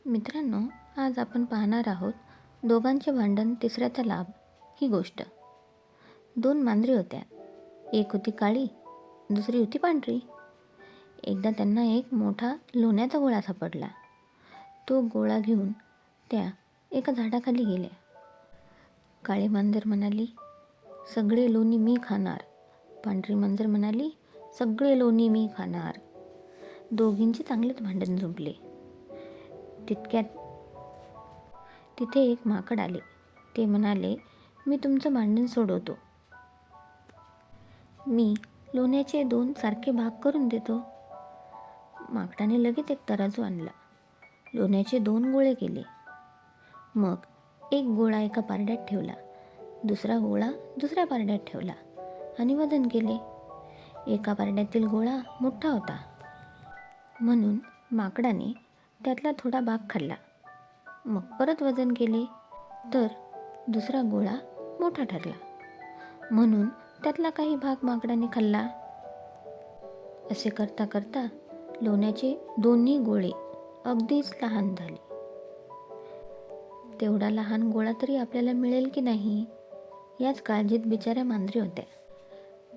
मित्रांनो, आज आपण पाहणार आहोत दोघांचे भांडण तिसऱ्याचा लाभ ही गोष्ट. दोन मांजरी होत्या. एक होती काळी, दुसरी होती पांढरी. एकदा त्यांना एक मोठा लोण्याचा गोळा सापडला. तो गोळा घेऊन त्या एका झाडाखाली गेल्या. काळी मांजर म्हणाली, सगळे लोणी मी खाणार. पांढरी मांजर म्हणाली, सगळे लोणी मी खाणार. दोघींचे चांगलेच भांडण जुंपले. तितक्यात तिथे एक माकड आले. ते म्हणाले, मी तुमचं भांडण सोडवतो. मी लोण्याचे 2 सारखे भाग करून देतो. माकडाने लगेच एक तराजू आणला. लोण्याचे 2 गोळे केले. मग एक गोळा एका पारड्यात ठेवला, दुसरा गोळा दुसऱ्या पारड्यात ठेवला आणि वजन केले. एका पारड्यातील गोळा मोठा होता म्हणून माकडाने त्यातला थोडा भाग खाल्ला. मग परत वजन केले तर दुसरा गोळा मोठा ठरला म्हणून त्यातला काही भाग माकडाने खाल्ला. असे करता करता लोण्याचे दोन्ही गोळे अगदीच लहान झाले. तेवढा लहान गोळा तरी आपल्याला मिळेल की नाही याच काळजीत बिचाऱ्या मांजरी होत्या.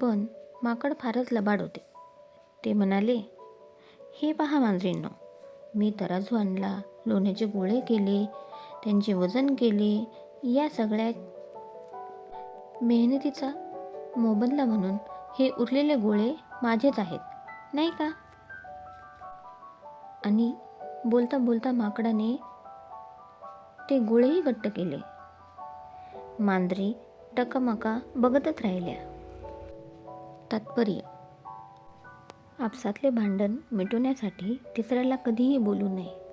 पण माकड फारच लबाड होते. ते म्हणाले, हे पहा मांजरींनो, मी तराजू आणला, लोण्याचे गोळे केले, त्यांचे वजन केले. या सगळ्या मेहनतीचा मोबदला म्हणून हे उरलेले गोळे माझेच आहेत, नाही का? आणि बोलता बोलता माकडाने ते गोळेही घट्ट केले. मांजरी टकामका बघतच राहिल्या. तात्पर्य: आपसातले भांडण मिटवण्यासाठी तिसऱ्याला कधीही बोलू नये.